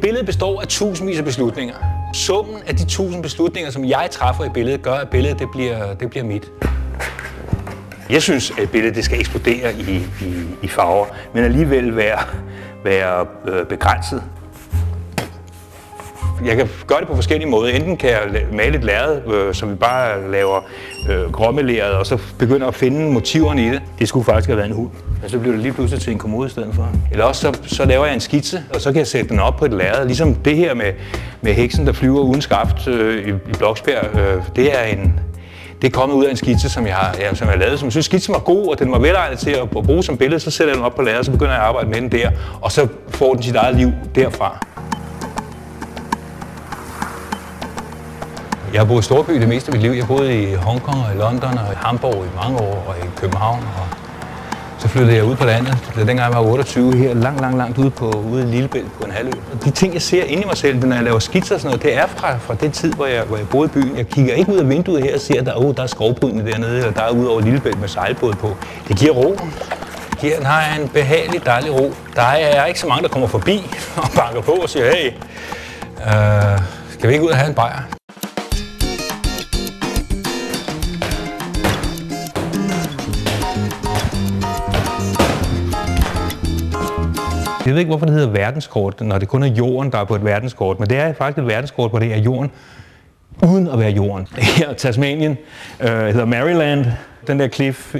billede består af tusindvis af beslutninger. Summen af de 1000 beslutninger, som jeg træffer i billedet, gør, at billedet det bliver mit. Jeg synes, at billedet det skal eksplodere i farver, men alligevel være begrænset. Jeg kan gøre det på forskellige måder. Enten kan jeg male et lærred, som vi bare laver gråmeleret, og så begynder at finde motiverne i det. Det skulle faktisk have været en hund, og så bliver det lige pludselig til en kommode i stedet for. Eller også så laver jeg en skitse, og så kan jeg sætte den op på et lærred. Ligesom det her med heksen, der flyver uden skaft i Bloksberg. Det er kommet ud af en skitse, som jeg har lavet. Som jeg synes, skitsen var god, og den var velegnet til at bruge som billede. Så sætter jeg den op på lærredet, og så begynder jeg at arbejde med den der, og så får den sit eget liv derfra. Jeg har boet i storby det meste af mit liv. Jeg boede i Hongkong og i London og i Hamburg i mange år og i København. Og så flyttede jeg ud på landet, dengang jeg var 28, her langt ude i Lillebælt på en halvø. De ting, jeg ser inde i mig selv, når jeg laver skitser og sådan noget, det er fra den tid, hvor jeg boede i byen. Jeg kigger ikke ud af vinduet her og ser, at der er skovbrynene dernede, eller der er ude over Lillebælt med sejlbåd på. Det giver ro. Den har en behagelig, dejlig ro. Der er ikke så mange, der kommer forbi og banker på og siger, hey, skal vi ikke ud og have en bajer? Jeg ved ikke, hvorfor det hedder verdenskort, når det kun er jorden, der er på et verdenskort. Men det er faktisk et verdenskort, hvor det er jorden uden at være jorden. Her Tasmanien hedder Maryland. Den der cliff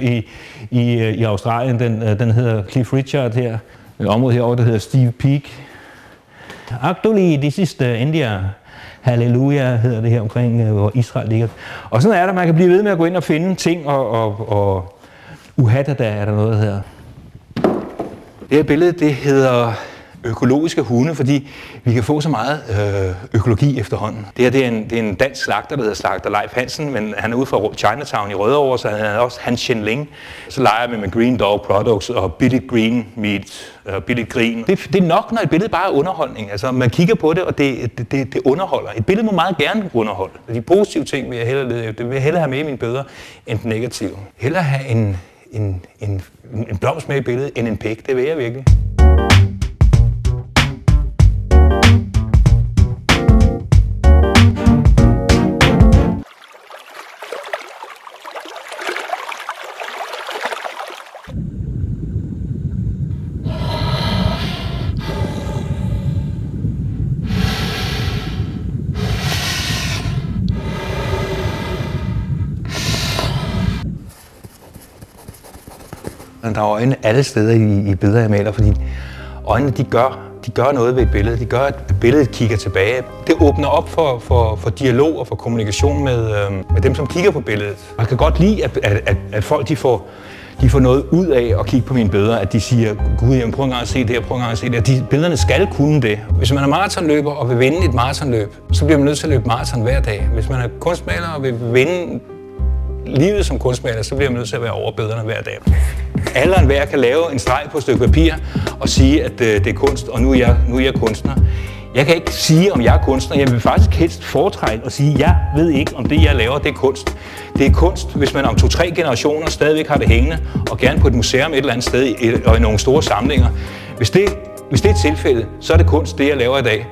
i Australien, den hedder Cliff Richard her. Et område herovre, der hedder Steve Peak. Actually, this is the India. Halleluja hedder det her omkring, hvor Israel ligger. Og sådan er det, man kan blive ved med at gå ind og finde ting, og uhatta, er der noget, der hedder. Det her billede, det hedder økologiske hunde, fordi vi kan få så meget økologi efterhånden. Det her, det er en dansk slagter, der hedder Slagter Leif Hansen, men han er ude fra Chinatown i Rødovre, så han er også Han Shenling. Så leger vi med Green Dog Products og Billigt Green Meat, Billigt Green. Det er nok, når et billede bare er underholdning. Altså, man kigger på det, og det underholder. Et billede må meget gerne underholde. De positive ting vil jeg hellere have med i mine billeder, end den negative. Hellere have en blomst med i billedet, end en pæk. Det vil jeg virkelig. Der er øjne alle steder i billeder, jeg maler, fordi øjnene de gør noget ved et billede. De gør, at billedet kigger tilbage. Det åbner op for dialog og for kommunikation med dem, som kigger på billedet. Man kan godt lide, at folk de får noget ud af at kigge på mine billeder, at de siger, gud, jamen, prøv en gang at se det her, prøv en gang at se det her. Billederne skal kunne det. Hvis man er maratonløber og vil vinde et maratonløb, så bliver man nødt til at løbe maraton hver dag. Hvis man er kunstmaler og vil vinde livet som kunstmaler, så bliver man nødt til at være over billederne hver dag. Alle og enhver kan lave en streg på et stykke papir og sige, at det er kunst, og nu er jeg kunstner. Jeg kan ikke sige, om jeg er kunstner. Jeg vil faktisk helst foretrække at sige, at jeg ved ikke, om det, jeg laver, det er kunst. Det er kunst, hvis man om 2-3 generationer stadigvæk har det hængende, og gerne på et museum et eller andet sted og i nogle store samlinger. Hvis det er tilfældet, så er det kunst, det jeg laver i dag.